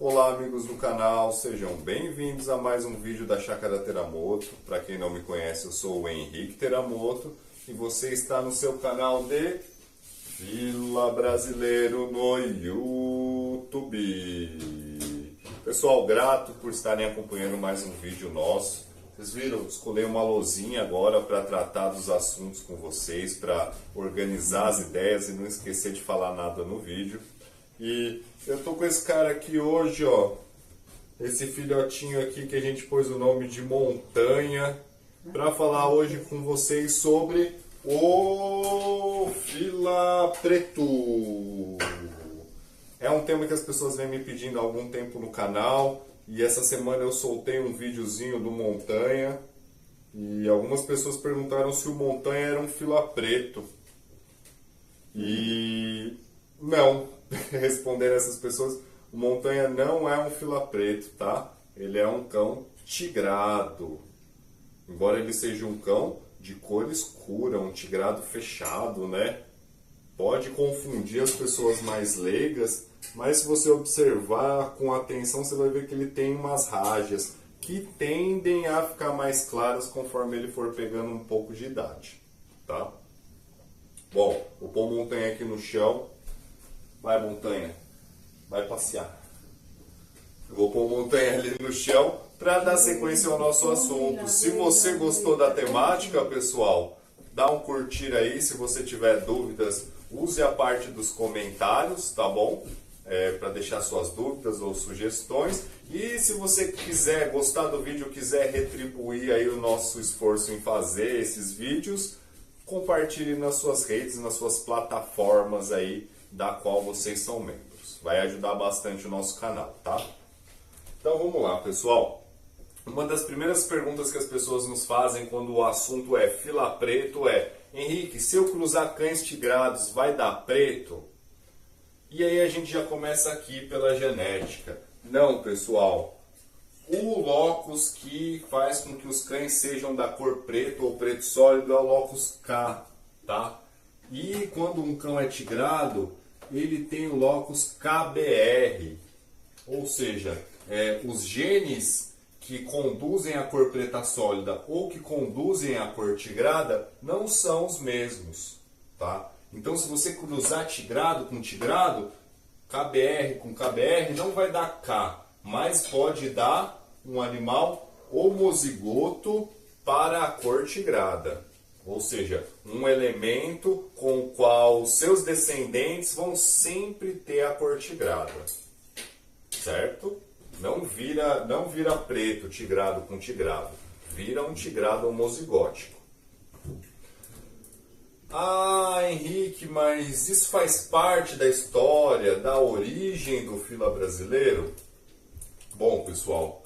Olá amigos do canal, sejam bem-vindos a mais um vídeo da Chácara Teramoto. Para quem não me conhece, eu sou o Henrique Teramoto e você está no seu canal de Fila Brasileiro no YouTube. Pessoal, grato por estarem acompanhando mais um vídeo nosso. Vocês viram? Escolhi uma lousinha agora para tratar dos assuntos com vocês, para organizar as ideias e não esquecer de falar nada no vídeo. E eu tô com esse cara aqui hoje, ó, esse filhotinho aqui que a gente pôs o nome de Montanha, para falar hoje com vocês sobre o fila preto. É um tema que as pessoas vêm me pedindo há algum tempo no canal, e essa semana eu soltei um videozinho do Montanha, e algumas pessoas perguntaram se o Montanha era um fila preto. E não. Respondendo essas pessoas, o Montanha não é um fila preto, tá? Ele é um cão tigrado. Embora ele seja um cão de cor escura, um tigrado fechado, né? Pode confundir as pessoas mais leigas, mas se você observar com atenção, você vai ver que ele tem umas rajas que tendem a ficar mais claras conforme ele for pegando um pouco de idade, tá? Bom, vou pôr o Montanha aqui no chão. Vai, Montanha, vai passear. Eu vou pôr Montanha ali no chão para dar sequência ao nosso assunto. Se você gostou da temática, pessoal, dá um curtir aí. Se você tiver dúvidas, use a parte dos comentários, tá bom? Para deixar suas dúvidas ou sugestões. E se você quiser gostar do vídeo, quiser retribuir aí o nosso esforço em fazer esses vídeos, compartilhe nas suas redes, nas suas plataformas aí, da qual vocês são membros. Vai ajudar bastante o nosso canal, tá? Então vamos lá, pessoal. Uma das primeiras perguntas que as pessoas nos fazem quando o assunto é fila preto é: Henrique, se eu cruzar cães tigrados, vai dar preto? E aí a gente já começa aqui pela genética. Não, pessoal. O locus que faz com que os cães sejam da cor preto ou preto sólido é o locus K, tá? E quando um cão é tigrado, ele tem o locus KBR, ou seja, os genes que conduzem a cor preta sólida ou que conduzem a cor tigrada não são os mesmos, tá? Então, se você cruzar tigrado com tigrado, KBR com KBR, não vai dar K, mas pode dar um animal homozigoto para a cor tigrada. Ou seja, um elemento com o qual seus descendentes vão sempre ter a cor tigrada. Certo? Não vira preto tigrado com tigrado. Vira um tigrado homozigótico. Ah, Henrique, mas isso faz parte da história, da origem do fila brasileiro? Bom, pessoal,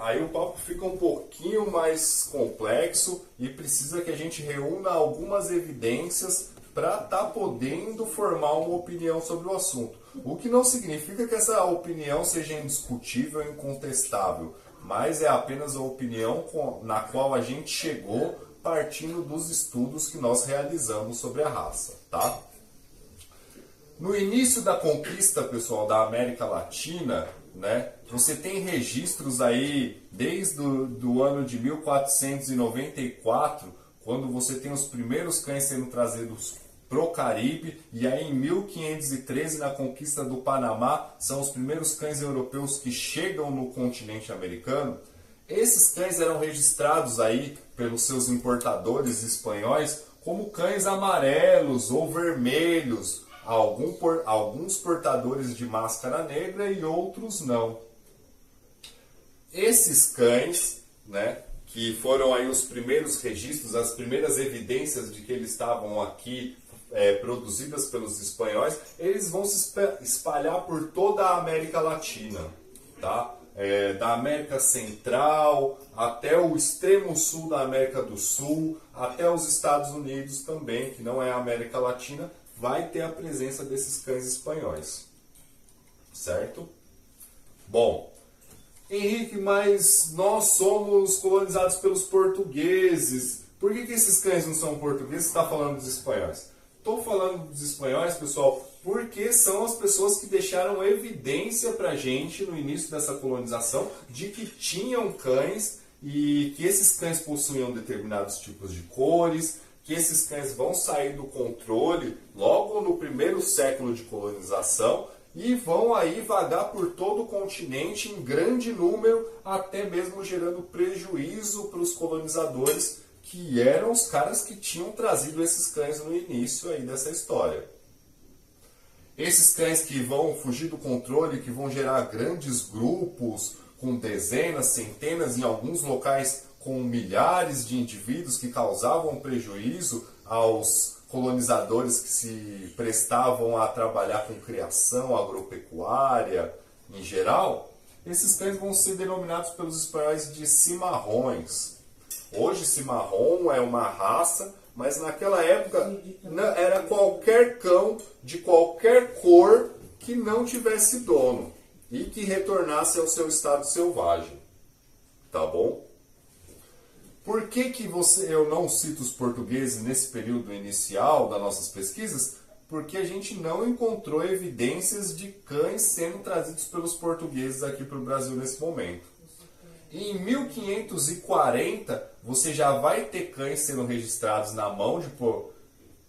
aí o papo fica um pouquinho mais complexo e precisa que a gente reúna algumas evidências para estar podendo formar uma opinião sobre o assunto. O que não significa que essa opinião seja indiscutível e incontestável, mas é apenas a opinião na qual a gente chegou partindo dos estudos que nós realizamos sobre a raça, tá? No início da conquista, pessoal, da América Latina, né, você tem registros aí desde o ano de 1494, quando você tem os primeiros cães sendo trazidos pro Caribe, e aí em 1513, na conquista do Panamá, são os primeiros cães europeus que chegam no continente americano. Esses cães eram registrados aí pelos seus importadores espanhóis como cães amarelos ou vermelhos, alguns portadores de máscara negra e outros não. Esses cães, né, que foram aí os primeiros registros, as primeiras evidências de que eles estavam aqui produzidas pelos espanhóis, eles vão se espalhar por toda a América Latina, tá? Da América Central até o extremo sul da América do Sul, até os Estados Unidos também, que não é a América Latina, vai ter a presença desses cães espanhóis, certo? Bom, Henrique, mas nós somos colonizados pelos portugueses. Por que esses cães não são portugueses? Você está falando dos espanhóis? Estou falando dos espanhóis, pessoal, Porque são as pessoas que deixaram evidência para a gente no início dessa colonização de que tinham cães e que esses cães possuíam determinados tipos de cores, que esses cães vão sair do controle logo no primeiro século de colonização e vão aí vagar por todo o continente em grande número, até mesmo gerando prejuízo para os colonizadores, que eram os caras que tinham trazido esses cães no início aí dessa história. Esses cães que vão fugir do controle, que vão gerar grandes grupos com dezenas, centenas, em alguns locais com milhares de indivíduos que causavam prejuízo aos colonizadores que se prestavam a trabalhar com criação agropecuária em geral, esses cães vão ser denominados pelos espanhóis de cimarrões. Hoje cimarrão é uma raça, mas naquela época era qualquer cão de qualquer cor que não tivesse dono e que retornasse ao seu estado selvagem. Tá bom? Por que eu não cito os portugueses nesse período inicial das nossas pesquisas? Porque a gente não encontrou evidências de cães sendo trazidos pelos portugueses aqui para o Brasil nesse momento. E em 1540, você já vai ter cães sendo registrados na mão de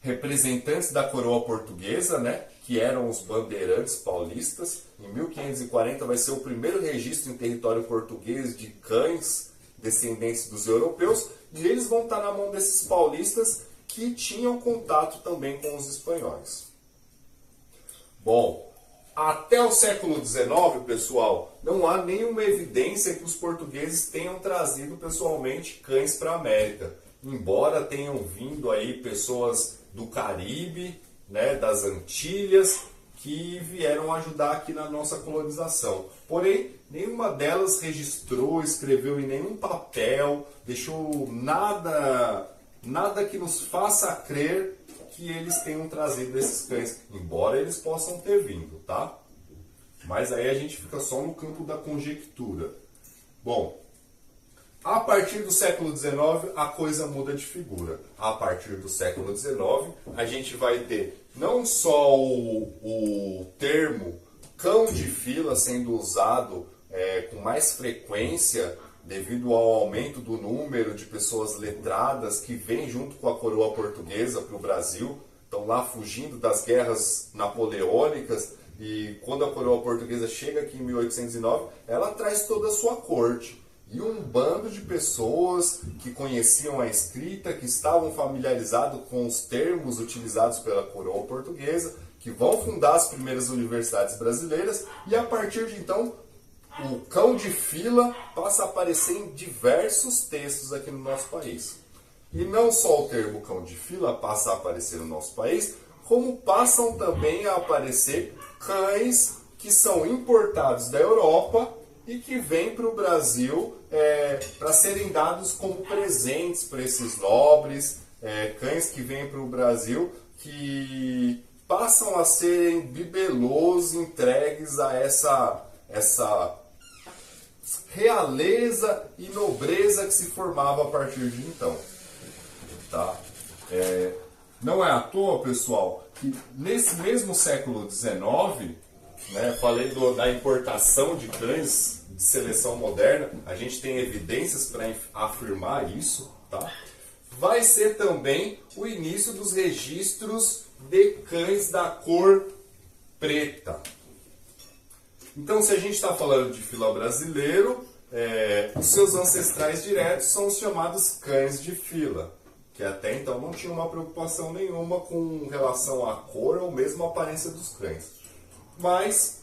representantes da coroa portuguesa, né? Que eram os bandeirantes paulistas. Em 1540 vai ser o primeiro registro em território português de cães descendentes dos europeus, e eles vão estar na mão desses paulistas que tinham contato também com os espanhóis. Bom, até o século XIX, pessoal, não há nenhuma evidência que os portugueses tenham trazido pessoalmente cães para a América. Embora tenham vindo aí pessoas do Caribe, né, das Antilhas, que vieram ajudar aqui na nossa colonização. Porém, nenhuma delas registrou, escreveu em nenhum papel, deixou nada que nos faça crer que eles tenham trazido esses cães, embora eles possam ter vindo, tá? Mas aí a gente fica só no campo da conjectura. Bom, a partir do século XIX a coisa muda de figura. A partir do século XIX a gente vai ter não só o termo cão de fila sendo usado com mais frequência devido ao aumento do número de pessoas letradas que vêm junto com a coroa portuguesa para o Brasil, estão lá fugindo das guerras napoleônicas, e quando a coroa portuguesa chega aqui em 1809, ela traz toda a sua corte. E um bando de pessoas que conheciam a escrita, que estavam familiarizados com os termos utilizados pela coroa portuguesa, que vão fundar as primeiras universidades brasileiras, e a partir de então o cão de fila passa a aparecer em diversos textos aqui no nosso país. E não só o termo cão de fila passa a aparecer no nosso país, como passam também a aparecer cães que são importados da Europa e que vêm para o Brasil para serem dados como presentes para esses nobres, cães que vêm para o Brasil que passam a serem bibelôs entregues a essa realeza e nobreza que se formava a partir de então. Tá? Não é à toa, pessoal, que nesse mesmo século XIX, né, falei da importação de cães de seleção moderna, a gente tem evidências para afirmar isso, tá? Vai ser também o início dos registros de cães da cor preta. Então, se a gente está falando de fila brasileiro, os seus ancestrais diretos são os chamados cães de fila, que até então não tinham uma preocupação nenhuma com relação à cor ou mesmo à aparência dos cães. Mas,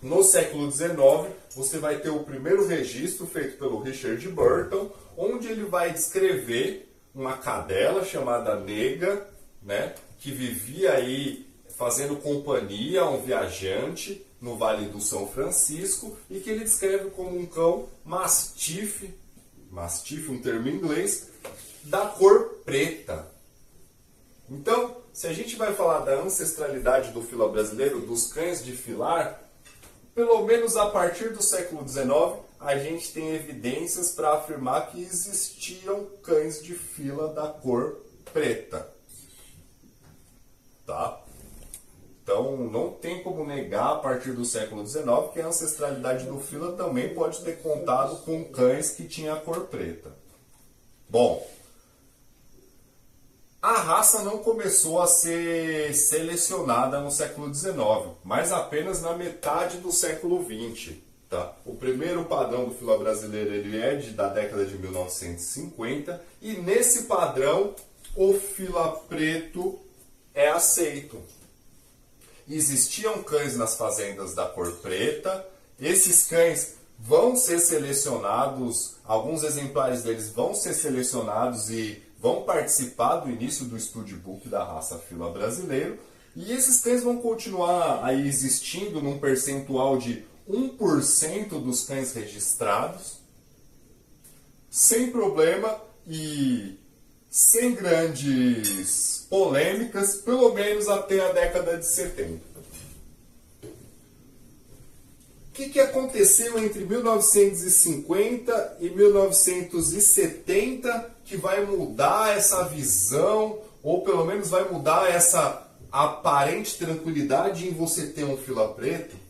no século XIX, você vai ter o primeiro registro feito pelo Richard Burton, onde ele vai descrever uma cadela chamada Nega, né, que vivia aí fazendo companhia a um viajante no Vale do São Francisco, e que ele descreve como um cão mastife, um termo em inglês, da cor preta. Então, se a gente vai falar da ancestralidade do fila brasileiro, dos cães de filar, pelo menos a partir do século XIX, a gente tem evidências para afirmar que existiam cães de fila da cor preta. Tá? Então, não tem como negar, a partir do século XIX, que a ancestralidade do fila também pode ter contado com cães que tinham a cor preta. Bom, a raça não começou a ser selecionada no século XIX, mas apenas na metade do século XX. Tá? O primeiro padrão do fila brasileiro ele é da década de 1950 e nesse padrão o fila preto é aceito. Existiam cães nas fazendas da cor preta, esses cães vão ser selecionados, alguns exemplares deles vão ser selecionados e vão participar do início do studbook da raça fila brasileiro, e esses cães vão continuar aí existindo num percentual de 1% dos cães registrados, sem problema e sem grandes polêmicas, pelo menos até a década de 70. O que aconteceu entre 1950 e 1970 que vai mudar essa visão, ou pelo menos vai mudar essa aparente tranquilidade em você ter um fila preto?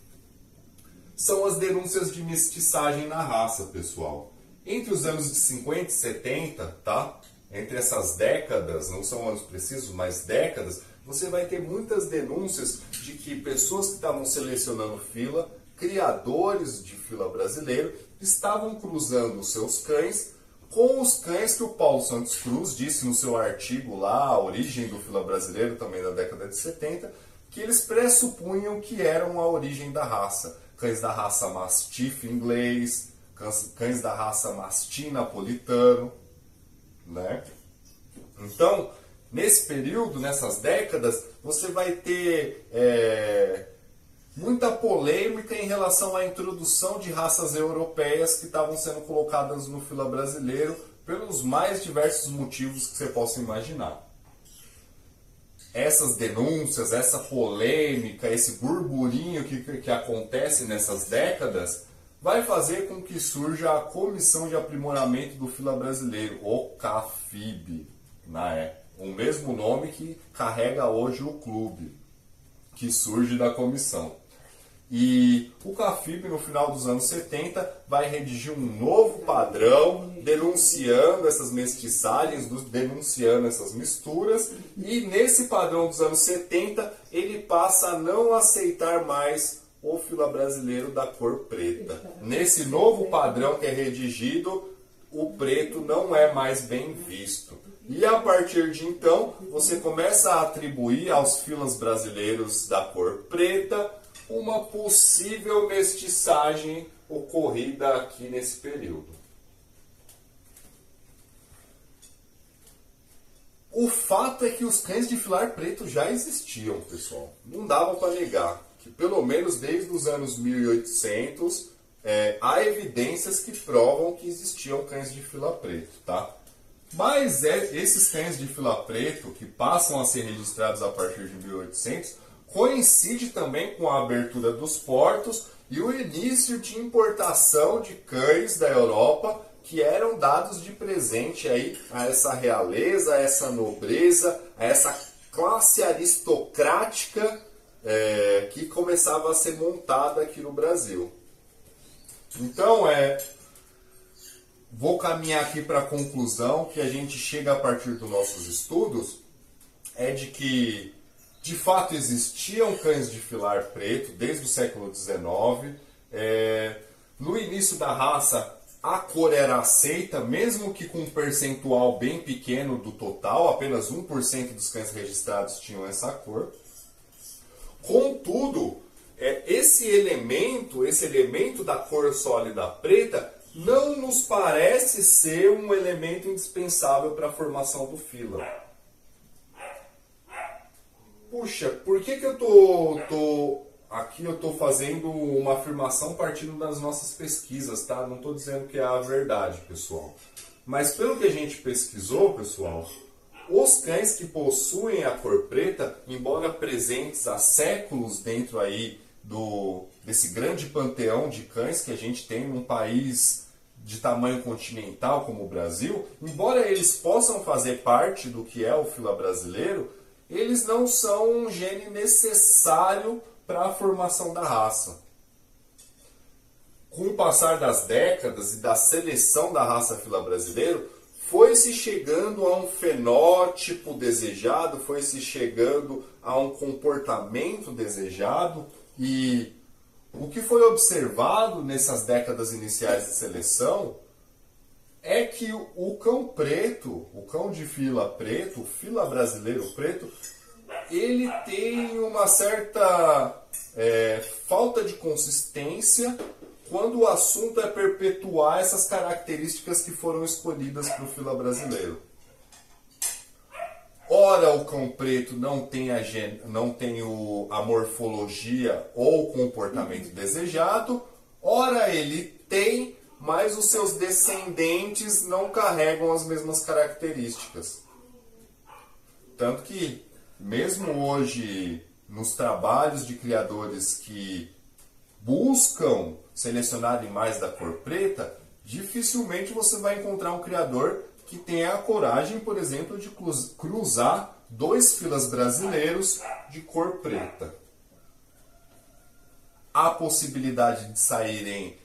São as denúncias de mestiçagem na raça, pessoal. Entre os anos de 50 e 70, tá? Entre essas décadas, não são anos precisos, mas décadas, você vai ter muitas denúncias de que pessoas que estavam selecionando fila, criadores de fila brasileiro, estavam cruzando os seus cães com os cães que o Paulo Santos Cruz disse no seu artigo lá, A Origem do Fila Brasileiro, também da década de 70, que eles pressupunham que eram a origem da raça. Cães da raça Mastiff inglês, cães da raça Mastim napolitano, né? Então, nesse período, nessas décadas, você vai ter muita polêmica em relação à introdução de raças europeias que estavam sendo colocadas no fila brasileiro pelos mais diversos motivos que você possa imaginar. Essas denúncias, essa polêmica, esse burburinho que acontece nessas décadas vai fazer com que surja a Comissão de Aprimoramento do Fila Brasileiro, o CAFIB, né? O mesmo nome que carrega hoje o clube, que surge da comissão. E o CAFIB, no final dos anos 70, vai redigir um novo padrão, denunciando essas mestiçagens, denunciando essas misturas, e nesse padrão dos anos 70, ele passa a não aceitar mais o fila brasileiro da cor preta. Nesse novo padrão que é redigido, o preto não é mais bem visto. E a partir de então, você começa a atribuir aos filas brasileiros da cor preta uma possível mestiçagem ocorrida aqui nesse período. O fato é que os cães de filar preto já existiam, pessoal. Não dava para negar que pelo menos desde os anos 1800 há evidências que provam que existiam cães de fila preto, tá? Mas esses cães de fila preto, que passam a ser registrados a partir de 1800, coincide também com a abertura dos portos e o início de importação de cães da Europa que eram dados de presente aí a essa realeza, a essa nobreza, a essa classe aristocrática que começava a ser montada aqui no Brasil. Então, vou caminhar aqui para a conclusão que a gente chega a partir dos nossos estudos, é de que de fato existiam cães de filar preto desde o século XIX. No início da raça, a cor era aceita, mesmo que com um percentual bem pequeno do total, apenas 1% dos cães registrados tinham essa cor. Contudo, esse elemento da cor sólida preta não nos parece ser um elemento indispensável para a formação do fila. Puxa, por que eu tô fazendo uma afirmação partindo das nossas pesquisas, tá? Não estou dizendo que é a verdade, pessoal. Mas pelo que a gente pesquisou, pessoal, os cães que possuem a cor preta, embora presentes há séculos dentro aí desse grande panteão de cães que a gente tem num país de tamanho continental como o Brasil, embora eles possam fazer parte do que é o fila brasileiro, eles não são um gene necessário para a formação da raça. Com o passar das décadas e da seleção da raça fila brasileiro, foi-se chegando a um fenótipo desejado, foi-se chegando a um comportamento desejado, e o que foi observado nessas décadas iniciais de seleção é que o cão preto, o cão de fila preto, o fila brasileiro preto, ele tem uma certa falta de consistência quando o assunto é perpetuar essas características que foram escolhidas para o fila brasileiro. Ora, o cão preto não tem a morfologia ou o comportamento desejado, ora ele tem, mas os seus descendentes não carregam as mesmas características. Tanto que, mesmo hoje, nos trabalhos de criadores que buscam selecionar animais da cor preta, dificilmente você vai encontrar um criador que tenha a coragem, por exemplo, de cruzar 2 filas brasileiros de cor preta. Há possibilidade de saírem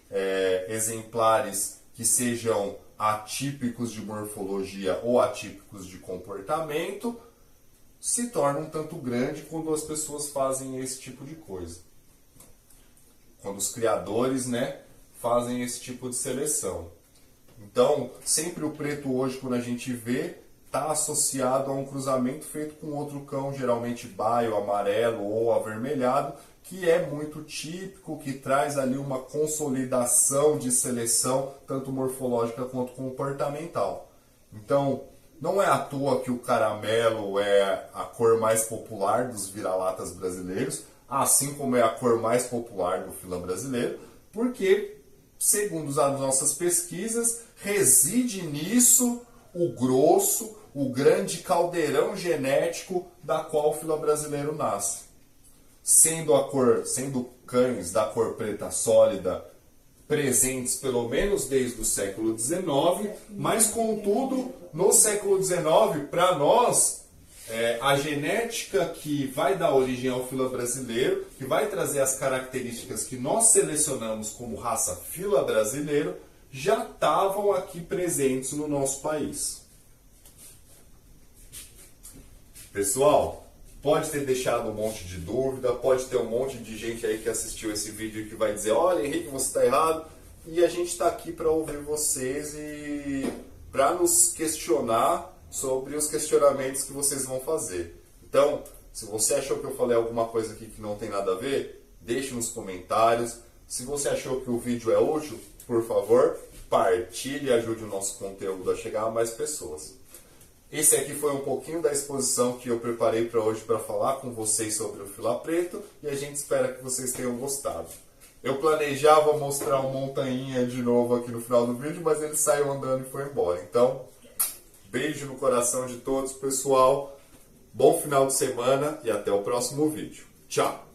exemplares que sejam atípicos de morfologia ou atípicos de comportamento, se torna um tanto grande quando as pessoas fazem esse tipo de coisa. Quando os criadores, fazem esse tipo de seleção. Então, sempre o preto hoje, quando a gente vê, está associado a um cruzamento feito com outro cão, geralmente baio, amarelo ou avermelhado, que é muito típico, que traz ali uma consolidação de seleção, tanto morfológica quanto comportamental. Então, não é à toa que o caramelo é a cor mais popular dos vira-latas brasileiros, assim como é a cor mais popular do fila brasileiro, porque, segundo as nossas pesquisas, reside nisso o grosso, o grande caldeirão genético da qual o fila brasileiro nasce. Sendo cães da cor preta sólida presentes pelo menos desde o século XIX, mas contudo, no século XIX, para nós, a genética que vai dar origem ao fila brasileiro, que vai trazer as características que nós selecionamos como raça fila brasileiro, já estavam aqui presentes no nosso país. Pessoal, pode ter deixado um monte de dúvida, pode ter um monte de gente aí que assistiu esse vídeo e que vai dizer: olha, Henrique, você está errado. E a gente está aqui para ouvir vocês e para nos questionar sobre os questionamentos que vocês vão fazer. Então, se você achou que eu falei alguma coisa aqui que não tem nada a ver, deixe nos comentários. Se você achou que o vídeo é útil, por favor, partilhe e ajude o nosso conteúdo a chegar a mais pessoas. Esse aqui foi um pouquinho da exposição que eu preparei para hoje para falar com vocês sobre o fila preto e a gente espera que vocês tenham gostado. Eu planejava mostrar o montanha de novo aqui no final do vídeo, mas ele saiu andando e foi embora. Então, beijo no coração de todos, pessoal. Bom final de semana e até o próximo vídeo. Tchau!